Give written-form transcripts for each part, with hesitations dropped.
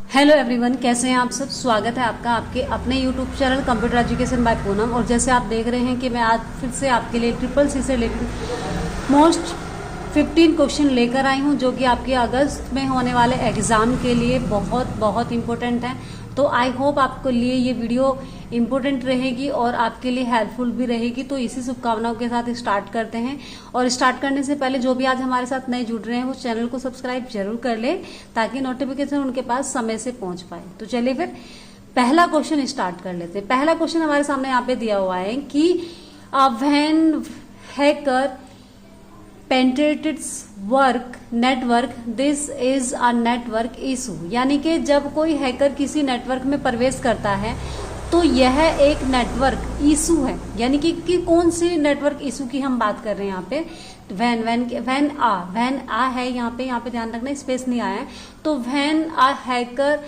Hello everyone, कैसे हैं आप सब। स्वागत है आपका आपके अपने YouTube channel computer education by Poonam. और जैसे आप देख रहे हैं कि मैं आज फिर से आपके लिए ट्रिपल सी से रिलेटेड मोस्ट 15 क्वेश्चन लेकर आई हूं, जो कि आपके अगस्त में होने वाले एग्ज़ाम के लिए बहुत बहुत इम्पोर्टेंट हैं। तो आई होप आपके लिए ये वीडियो इम्पोर्टेंट रहेगी और आपके लिए हेल्पफुल भी रहेगी। तो इसी शुभकामनाओं के साथ स्टार्ट करते हैं। और स्टार्ट करने से पहले जो भी आज हमारे साथ नए जुड़ रहे हैं वो चैनल को सब्सक्राइब जरूर कर ले, ताकि नोटिफिकेशन उनके पास समय से पहुंच पाए। तो चलिए फिर पहला क्वेश्चन स्टार्ट कर लेते हैं। पहला क्वेश्चन हमारे सामने यहाँ पे दिया हुआ है कि when hacker penetrated work network this is a network issue, यानी कि जब कोई हैकर किसी नेटवर्क में प्रवेश करता है तो यह एक नेटवर्क इशू है। यानी कि कौन सी नेटवर्क इशू की हम बात कर रहे हैं यहाँ पे। व्हेन आ है यहाँ पे ध्यान रखना, स्पेस नहीं आया है। तो when a hacker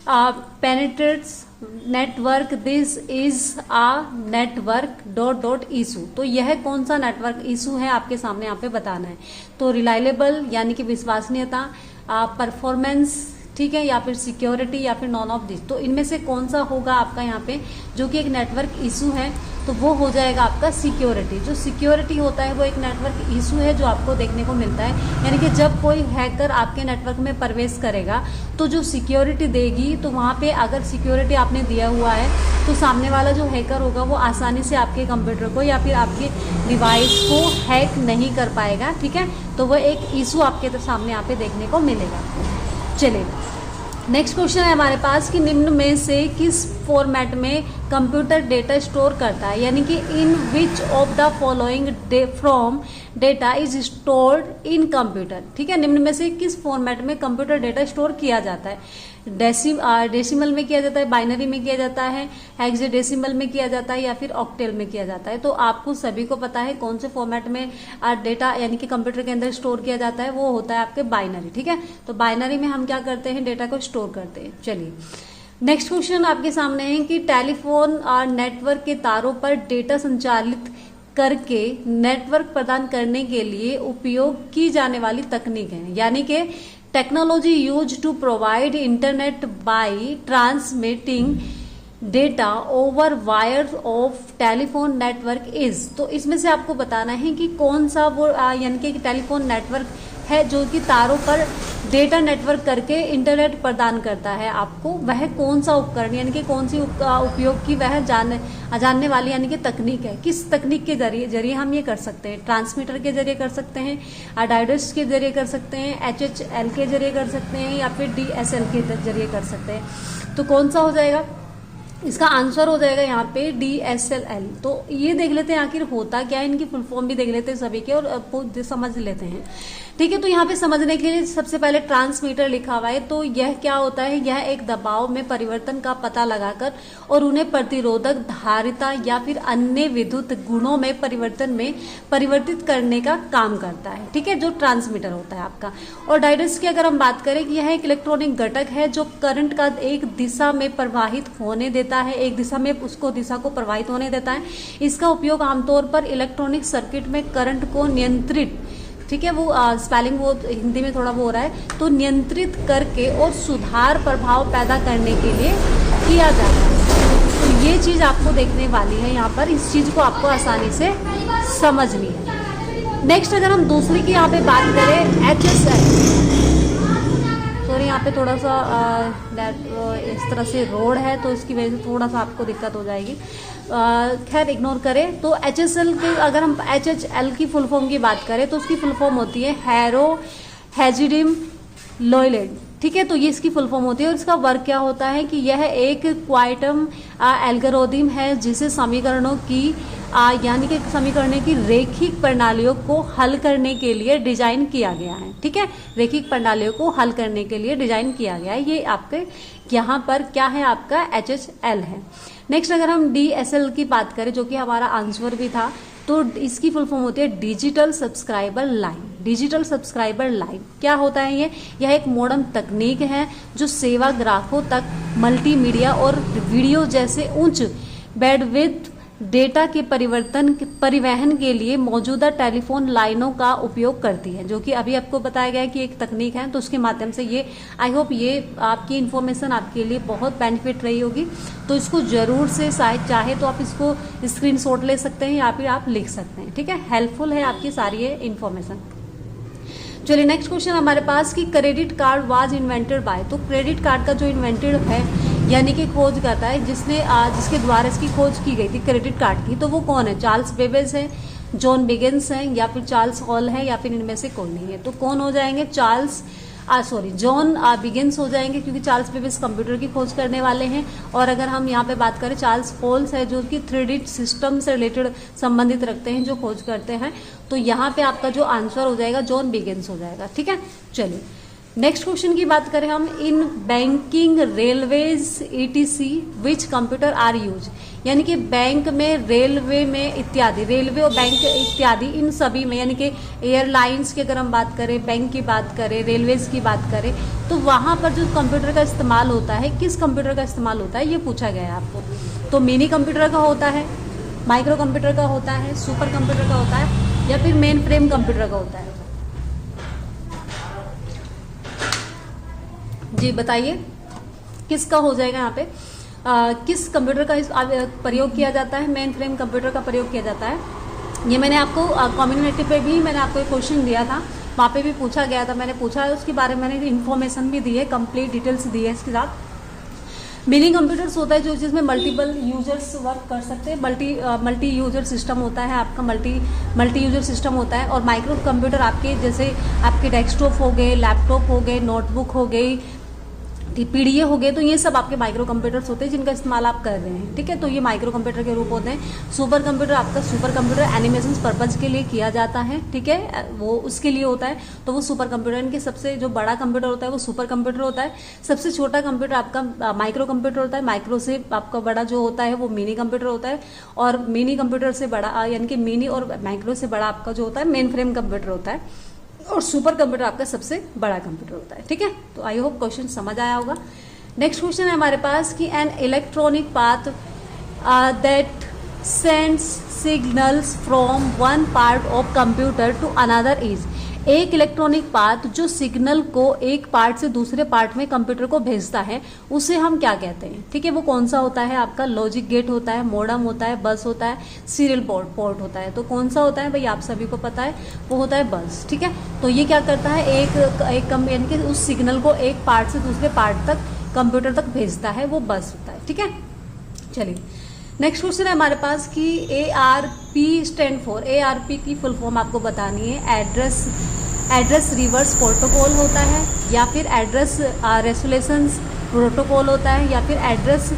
penetrates network this is a network dot issue. तो यह कौन सा नेटवर्क इशू है आपके सामने यहाँ पे बताना है। तो रिलायबल यानी कि विश्वसनीयता, परफॉर्मेंस, ठीक है, या फिर सिक्योरिटी, या फिर नॉन ऑफ दिस। तो इनमें से कौन सा होगा आपका यहाँ पे जो कि एक नेटवर्क इशू है, तो वो हो जाएगा आपका सिक्योरिटी। जो सिक्योरिटी होता है वो एक नेटवर्क इशू है जो आपको देखने को मिलता है। यानी कि जब कोई हैकर आपके नेटवर्क में प्रवेश करेगा तो जो सिक्योरिटी देगी, तो वहाँ पे अगर सिक्योरिटी आपने दिया हुआ है तो सामने वाला जो हैकर होगा वो आसानी से आपके कंप्यूटर को या फिर आपके डिवाइस को हैक नहीं कर पाएगा। ठीक है, तो वो एक इशू आपके सामने यहाँ पे देखने को मिलेगा। चलिए नेक्स्ट क्वेश्चन है हमारे पास कि निम्न में से किस फॉर्मेट में कंप्यूटर डेटा स्टोर करता है। यानी कि in which of the following from data is stored in computer. ठीक है, निम्न में से किस फॉर्मेट में कंप्यूटर डेटा स्टोर किया जाता है। डेसिमल में किया जाता है, बाइनरी में किया जाता है, हेक्साडेसिमल में किया जाता है, या फिर ऑक्टेल में किया जाता है। तो आपको सभी को पता है कौन से फॉर्मेट में डेटा यानी कि कंप्यूटर के अंदर स्टोर किया जाता है, वो होता है आपके बाइनरी। ठीक है, तो बाइनरी में हम क्या करते हैं, डेटा को स्टोर करते हैं। चलिए नेक्स्ट क्वेश्चन आपके सामने है कि टेलीफोन और नेटवर्क के तारों पर डेटा संचालित करके नेटवर्क प्रदान करने के लिए उपयोग की जाने वाली तकनीक है। यानी कि technology use to provide internet by transmitting data over wire of telephone network is. तो इसमें से आपको बताना है कि कौन सा वो यानी कि टेलीफोन नेटवर्क है जो कि तारों पर डेटा नेटवर्क करके इंटरनेट प्रदान करता है आपको, वह कौन सा उपकरण यानी कि कौन सी उपयोग की वह जानने वाली यानी कि तकनीक है। किस तकनीक के जरिए हम ये कर सकते हैं। ट्रांसमीटर के जरिए कर सकते हैं, डायोड्स के जरिए कर सकते हैं, HHL के जरिए कर सकते हैं, या फिर DSL के जरिए कर सकते हैं। तो कौन सा हो जाएगा, इसका आंसर हो जाएगा यहाँ पे DSLL। तो ये देख लेते हैं आखिर होता क्या है, इनकी फुल फॉर्म भी देख लेते हैं सभी के और समझ लेते हैं। ठीक है, तो यहाँ पे समझने के लिए सबसे पहले ट्रांसमीटर लिखा हुआ है। तो यह क्या होता है, यह एक दबाव में परिवर्तन का पता लगाकर और उन्हें प्रतिरोधक, धारिता या फिर अन्य विद्युत गुणों में परिवर्तित करने का काम करता है। ठीक है, जो ट्रांसमीटर होता है आपका। और डायोड्स की अगर हम बात करें कि यह एक इलेक्ट्रॉनिक घटक है जो करंट का एक दिशा में प्रवाहित होने देता है, एक दिशा में उसको दिशा को प्रवाहित होने देता है। इसका उपयोग आमतौर पर इलेक्ट्रॉनिक सर्किट में करंट को नियंत्रित, ठीक है, वो स्पेलिंग वो हिंदी में थोड़ा वो हो रहा है, तो नियंत्रित करके और सुधार प्रभाव पैदा करने के लिए किया जाता है। तो ये चीज आपको देखने वाली है यहाँ पर, इस चीज को आपको आसानी से समझनी है। नेक्स्ट अगर हम दूसरी की यहाँ पे बात करें HSL, सॉरी यहाँ पे थोड़ा सा इस तरह से रोड है तो इसकी वजह से थोड़ा सा आपको दिक्कत हो जाएगी, खैर इग्नोर करें। तो HSL के अगर हम HHL की फुल फॉर्म की बात करें तो उसकी फुल फॉर्म होती है हैरो हेजिडिम लोयलेट। ठीक है, तो ये इसकी फुल फॉर्म होती है। और इसका वर्क क्या होता है कि यह एक क्वांटम एल्गोरिथम है जिसे समीकरणों की यानी कि समीकरण की रेखिक प्रणालियों को हल करने के लिए डिजाइन किया गया है। ठीक है, रेखिक प्रणालियों को हल करने के लिए डिजाइन किया गया है। ये आपके यहाँ पर क्या है, आपका HHL है। नेक्स्ट अगर हम DSL की बात करें जो कि हमारा आंसर भी था, तो इसकी फुल फॉर्म होती है digital subscriber line. Digital subscriber line क्या होता है, यह एक मॉडर्न तकनीक है जो सेवा ग्राहकों तक मल्टीमीडिया और वीडियो जैसे उच्च बैंडविड्थ डेटा के परिवहन के लिए मौजूदा टेलीफोन लाइनों का उपयोग करती है, जो कि अभी आपको बताया गया है कि एक तकनीक है, तो उसके माध्यम से ये आई होप ये आपकी इन्फॉर्मेशन आपके लिए बहुत बेनिफिट रही होगी। तो इसको जरूर से चाहे तो आप इसको स्क्रीनशॉट ले सकते हैं या फिर आप लिख सकते हैं, ठीक है। हेल्पफुल है आपकी सारी ये इन्फॉर्मेशन। चलिए नेक्स्ट क्वेश्चन हमारे पास कि credit card was invented by. तो क्रेडिट कार्ड का जो इन्वेंटेड है यानी कि खोज करता है जिसके द्वारा इसकी खोज की गई थी क्रेडिट कार्ड की, तो वो कौन है? चार्ल्स बेबेज है, जॉन बिगिंस है, या फिर चार्ल्स हॉल है, या फिर इनमें से कोई नहीं है। तो कौन हो जाएंगे? जॉन बिगिंस हो जाएंगे, क्योंकि चार्ल्स बेबेज कंप्यूटर की खोज करने वाले हैं। और अगर हम यहाँ पे बात करें चार्ल्स हॉल्स है जो कि 3D सिस्टम से रिलेटेड संबंधित रखते हैं, जो खोज करते हैं, तो यहाँ पे आपका जो आंसर हो जाएगा जॉन बिगिंस हो जाएगा, ठीक है। चलिए नेक्स्ट क्वेश्चन की बात करें हम, in banking, railways ETC which computer are use. यानी कि बैंक में, रेलवे में इत्यादि, रेलवे और बैंक इत्यादि इन सभी में, यानी कि एयरलाइंस की अगर हम बात करें, बैंक की बात करें, रेलवेज की बात करें, तो वहाँ पर जो कंप्यूटर का इस्तेमाल होता है, किस कंप्यूटर का इस्तेमाल होता है ये पूछा गया है आपको। तो मिनी कंप्यूटर का होता है, माइक्रो कंप्यूटर का होता है, सुपर कंप्यूटर का होता है, या फिर मेन फ्रेम कंप्यूटर का होता है। जी बताइए किसका हो जाएगा यहाँ पे? किस कंप्यूटर का प्रयोग किया जाता है? मेन फ्रेम कंप्यूटर का प्रयोग किया जाता है। ये मैंने आपको कम्युनिटी पे भी मैंने आपको एक क्वेश्चन दिया था, वहाँ पे भी पूछा गया था, मैंने पूछा है उसके बारे में, मैंने इन्फॉर्मेशन भी दी है, कंप्लीट डिटेल्स दी है इसके साथ। मिनी कंप्यूटर्स होता है जो जिसमें मल्टीपल यूजर्स वर्क कर सकते हैं, मल्टी यूजर सिस्टम होता है आपका, मल्टी यूजर सिस्टम होता है। और माइक्रो कंप्यूटर आपके जैसे आपके डेस्कटॉप हो गए, लैपटॉप हो गए, नोटबुक हो गई, PDA हो गए, तो ये सब आपके माइक्रो कंप्यूटर्स होते हैं जिनका इस्तेमाल आप कर रहे हैं, ठीक है। तो ये माइक्रो कंप्यूटर के रूप होते हैं। सुपर कंप्यूटर आपका, सुपर कंप्यूटर एनिमेशन पर्पज के लिए किया जाता है, ठीक है, वो उसके लिए होता है, तो वो सुपर कंप्यूटर। इनके सबसे जो बड़ा कंप्यूटर होता है वो सुपर कंप्यूटर होता है, सबसे छोटा कंप्यूटर आपका माइक्रो कंप्यूटर होता है, माइक्रो से आपका बड़ा जो होता है वो मिनी कंप्यूटर होता है, और मिनी कंप्यूटर से बड़ा यानी कि मिनी और माइक्रो से बड़ा आपका जो होता है मेन फ्रेम कंप्यूटर होता है, और सुपर कंप्यूटर आपका सबसे बड़ा कंप्यूटर होता है, ठीक है। तो आई होप क्वेश्चन समझ आया होगा। नेक्स्ट क्वेश्चन है हमारे पास कि an electronic path that sends signals from one part of computer to another is. एक इलेक्ट्रॉनिक पाथ जो सिग्नल को एक पार्ट से दूसरे पार्ट में कंप्यूटर को भेजता है, उसे हम क्या कहते हैं, ठीक है। वो कौन सा होता है? आपका लॉजिक गेट होता है, मोडम होता है, बस होता है, सीरियल पोर्ट होता है। तो कौन सा होता है भाई? आप सभी को पता है, वो होता है बस, ठीक है। तो ये क्या करता है? यानी कि उस सिग्नल को एक पार्ट से दूसरे पार्ट तक कंप्यूटर तक भेजता है, वो बस होता है, ठीक है। चलिए नेक्स्ट क्वेश्चन है हमारे पास कि ARP स्टैंड फॉर, ARP की फुल फॉर्म आपको बतानी है। एड्रेस रिवर्स प्रोटोकॉल होता है, या फिर एड्रेस रेसोल्यूशन प्रोटोकॉल होता है, या फिर एड्रेस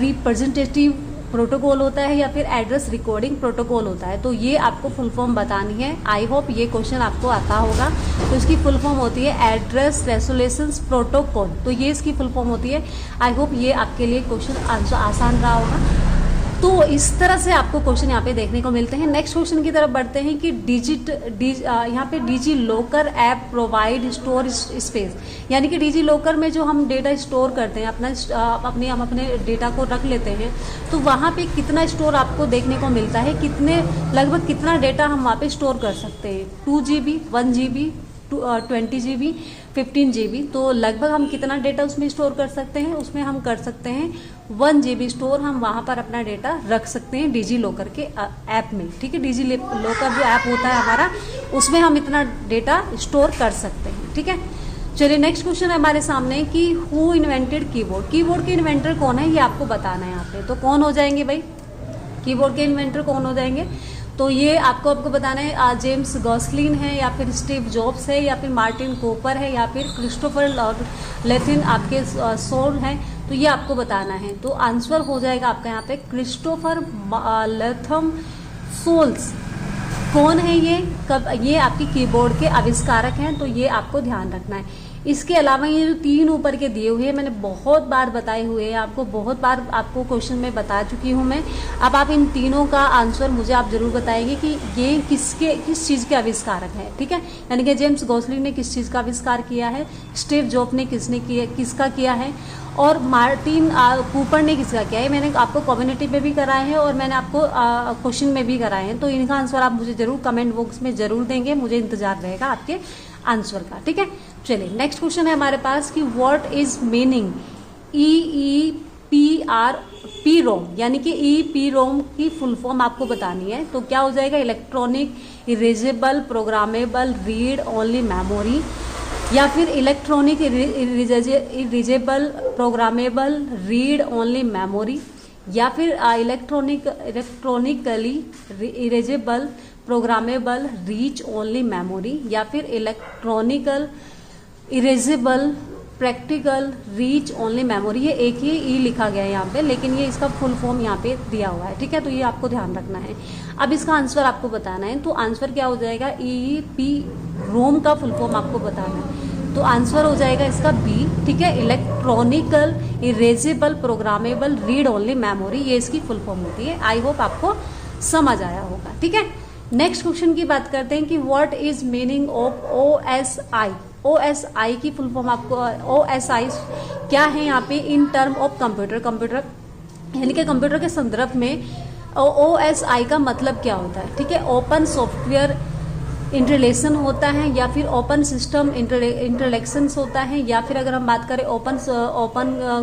रिप्रेजेंटेटिव प्रोटोकॉल होता है, या फिर एड्रेस रिकॉर्डिंग प्रोटोकॉल होता है। तो ये आपको फुल फॉर्म बतानी है। आई होप ये क्वेश्चन आपको आता होगा। तो इसकी फुल फॉर्म होती है एड्रेस रेसोल्यूशन प्रोटोकॉल, तो ये इसकी फुल फॉर्म होती है। आई होप ये आपके लिए क्वेश्चन आंसर आसान रहा होगा। तो इस तरह से आपको क्वेश्चन यहाँ पे देखने को मिलते हैं। नेक्स्ट क्वेश्चन की तरफ बढ़ते हैं कि यहाँ पे DigiLocker app provide store space, यानी कि डिजी लॉकर में जो हम डेटा स्टोर करते हैं हम अपने डेटा को रख लेते हैं, तो वहाँ पे कितना स्टोर आपको देखने को मिलता है, लगभग कितना डेटा हम वहाँ पे स्टोर कर सकते हैं? 2 GB, 1 GB, 20 GB, 15 GB। तो लगभग हम कितना डेटा उसमें स्टोर कर सकते हैं? उसमें हम कर सकते हैं 1 GB स्टोर, हम वहाँ पर अपना डेटा रख सकते हैं डिजी लॉकर के ऐप में, ठीक है। डिजी लॉकर जो ऐप होता है हमारा, उसमें हम इतना डेटा स्टोर कर सकते हैं, ठीक है। चलिए नेक्स्ट क्वेश्चन है हमारे सामने कि हु इन्वेंटेड कीबोर्ड। कीबोर्ड के इन्वेंटर कौन है ये आपको बताना है यहाँ पे। तो कौन हो जाएंगे भाई? कीबोर्ड के इन्वेंटर कौन हो जाएंगे? तो ये आपको बताना है, जेम्स गॉसलिन है, या फिर स्टीव जॉब्स है, या फिर मार्टिन कूपर है, या फिर क्रिस्टोफर लेथिन आपके सोल हैं। तो ये आपको बताना है। तो आंसर हो जाएगा आपका यहाँ पे क्रिस्टोफर लेथम सोल्स। कौन है ये? ये आपकी कीबोर्ड के आविष्कारक हैं, तो ये आपको ध्यान रखना है। इसके अलावा ये जो 3 ऊपर के दिए हुए हैं मैंने बहुत बार बताए हुए हैं आपको, बहुत बार आपको क्वेश्चन में बता चुकी हूँ मैं। अब आप इन तीनों का आंसर मुझे आप जरूर बताएंगे कि ये किस चीज़ के आविष्कारक है, ठीक है। यानी कि जेम्स गॉसलिंग ने किस चीज़ का आविष्कार किया है, स्टीव जॉब ने किसका किया है, और मार्टिन कूपर ने किसका किया है। मैंने आपको कम्युनिटी में भी कराए हैं और मैंने आपको क्वेश्चन में भी कराए हैं। तो इनका आंसर आप मुझे जरूर कमेंट बॉक्स में जरूर देंगे, मुझे इंतजार रहेगा आपके आंसर का, ठीक है। चलिए नेक्स्ट क्वेश्चन है हमारे पास कि व्हाट इज मीनिंग EEPROM, यानी कि EEPROM की फुल फॉर्म आपको बतानी है। तो क्या हो जाएगा, electronic erasable programmable read only memory, या फिर electronic erasable programmable read only memory, या फिर electronically erasable programmable reach only memory, या फिर electronical erasable practical reach only memory. ये एक ही ई लिखा गया है यहाँ पे, लेकिन ये इसका फुल फॉर्म यहाँ पे दिया हुआ है, ठीक है। तो ये आपको ध्यान रखना है। अब इसका आंसर आपको बताना है, तो आंसर क्या हो जाएगा, EEPROM का फुल फॉर्म आपको बताना है। तो आंसर हो जाएगा इसका बी, ठीक है, electronical erasable programmable read only memory, ये इसकी फुल फॉर्म होती है। आई होप आपको समझ आया होगा, ठीक है। नेक्स्ट क्वेश्चन की बात करते हैं कि what is meaning of OSI। OSI की फुल फॉर्म आपको, OSI क्या है यहाँ पे, इन टर्म ऑफ कंप्यूटर यानी कि कंप्यूटर के संदर्भ में OSI का मतलब क्या होता है, ठीक है। ओपन सॉफ्टवेयर इंटरलेशन होता है, या फिर ओपन सिस्टम इंटरलेक्शंस होता है, या फिर अगर हम बात करें ओपन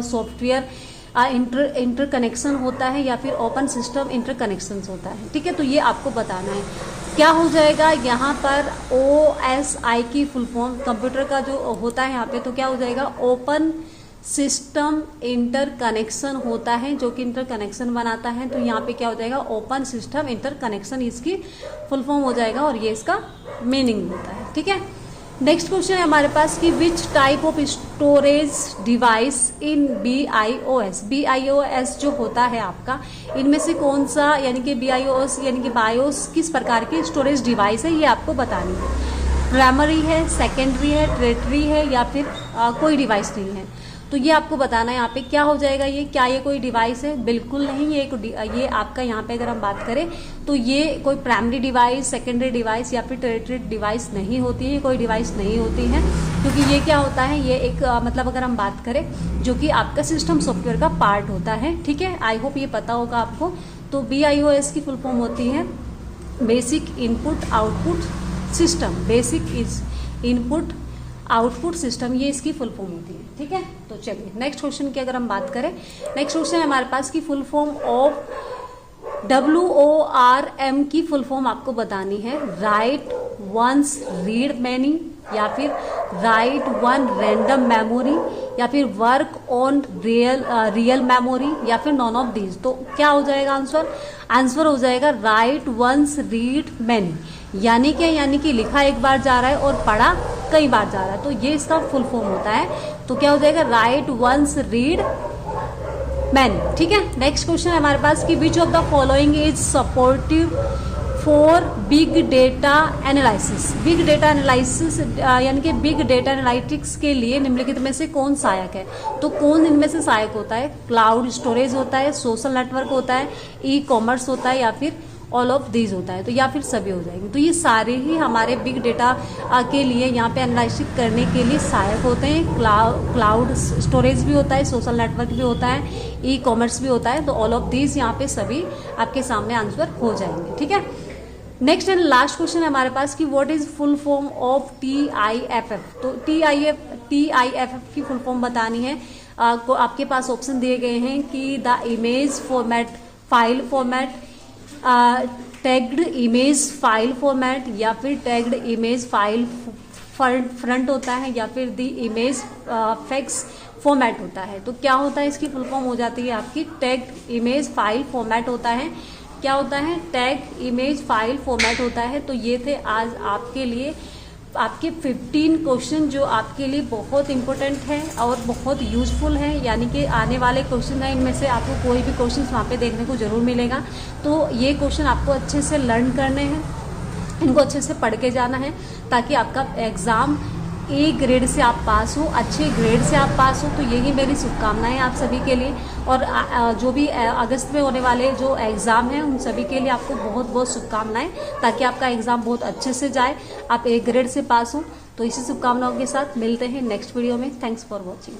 सॉफ्टवेयर इंटरकनेक्शन होता है, या फिर ओपन सिस्टम इंटरकनेक्शंस होता है, ठीक है। तो ये आपको बताना है क्या हो जाएगा यहाँ पर। OSI की फुल फॉर्म कंप्यूटर का जो होता है यहाँ पे, तो क्या हो जाएगा, ओपन सिस्टम इंटरकनेक्शन होता है, जो कि इंटरकनेक्शन बनाता है। तो यहाँ पे क्या हो जाएगा, ओपन सिस्टम इंटरकनेक्शन इसकी फुल फॉर्म हो जाएगा, और ये इसका मीनिंग होता है, ठीक है। नेक्स्ट क्वेश्चन है हमारे पास कि which type of storage device in BIOS जो होता है आपका, इनमें से कौन सा, यानी कि BIOS यानी कि बायोस किस प्रकार की स्टोरेज डिवाइस है, ये आपको बतानी है। प्राइमरी है, सेकेंडरी है, टर्टियरी है, या फिर कोई डिवाइस नहीं है। तो ये आपको बताना है यहाँ पे क्या हो जाएगा, ये क्या ये कोई डिवाइस है, बिल्कुल नहीं। ये आपका यहाँ पे अगर हम बात करें तो ये कोई प्राइमरी डिवाइस, सेकेंडरी डिवाइस या फिर टर्टियरी डिवाइस नहीं होती है, कोई डिवाइस नहीं होती है, क्योंकि ये क्या होता है, ये एक मतलब अगर हम बात करें जो कि आपका सिस्टम सॉफ्टवेयर का पार्ट होता है, ठीक है। आई होप ये पता होगा आपको। तो BIOS की फुल फॉर्म होती है basic input output system, basic is input output system, ये इसकी फुल फॉर्म होती है, ठीक है। तो चलिए नेक्स्ट क्वेश्चन की अगर हम बात करें, नेक्स्ट क्वेश्चन है हमारे पास की फुल फॉर्म ऑफ WORM की फुल फॉर्म आपको बतानी है। राइट वंस रीड मैनी, या फिर राइट वन रैंडम मेमोरी, या फिर वर्क ऑन रियल मेमोरी, या फिर नॉन ऑफ दीज। तो क्या हो जाएगा आंसर, आंसर हो जाएगा राइट वंस रीड मैनी, यानी कि लिखा एक बार जा रहा है और पढ़ा कई बार जा रहा है, तो ये इसका फुल फॉर्म होता है। तो क्या हो जाएगा, राइट वंस रीड मैनी, ठीक है। नेक्स्ट क्वेश्चन है हमारे पास कि विच of the following is supportive for big data analysis. Big data analysis यानी कि बिग डेटा एनालिटिक्स के लिए निम्नलिखित में से कौन सहायक है। तो कौन इनमें से सहायक होता है, क्लाउड स्टोरेज होता है, सोशल नेटवर्क होता है, ई-कॉमर्स होता है, या फिर ऑल ऑफ दीज होता है। तो या फिर सभी हो जाएंगे। तो ये सारे ही हमारे बिग डेटा के लिए यहाँ पे एनालिसिस करने के लिए सहायक होते हैं। क्लाउड स्टोरेज भी होता है, सोशल नेटवर्क भी होता है, ई-कॉमर्स भी होता है। तो ऑल ऑफ दीज यहाँ पे सभी आपके सामने आंसर हो जाएंगे, ठीक है। नेक्स्ट एंड लास्ट क्वेश्चन है हमारे पास कि what is full form of TIFF। तो TIFF की फुल फॉर्म बतानी है। आपके पास ऑप्शन दिए गए हैं कि the image format, file format, tagged image file format, या फिर टैग्ड इमेज फाइल फ्रंट होता है, या फिर द इमेज फैक्स फॉर्मेट होता है। तो क्या होता है, इसकी फुल फॉर्म हो जाती है आपकी टैग्ड इमेज फाइल फॉर्मेट होता है। क्या होता है, टैग इमेज फाइल फॉर्मेट होता है। तो ये थे आज आपके लिए आपके 15 क्वेश्चन जो आपके लिए बहुत इंपॉर्टेंट है और बहुत यूजफुल है, यानी कि आने वाले क्वेश्चन है, इनमें से आपको कोई भी क्वेश्चन वहाँ पे देखने को जरूर मिलेगा। तो ये क्वेश्चन आपको अच्छे से लर्न करने हैं, इनको अच्छे से पढ़ के जाना है, ताकि आपका एग्ज़ाम ए ग्रेड से आप पास हो, अच्छे ग्रेड से आप पास हो। तो यही मेरी शुभकामनाएं आप सभी के लिए। और जो भी अगस्त में होने वाले जो एग्ज़ाम हैं उन सभी के लिए आपको बहुत बहुत शुभकामनाएं, ताकि आपका एग्ज़ाम बहुत अच्छे से जाए, आप ए ग्रेड से पास हो। तो इसी शुभकामनाओं के साथ मिलते हैं नेक्स्ट वीडियो में। Thanks for watching.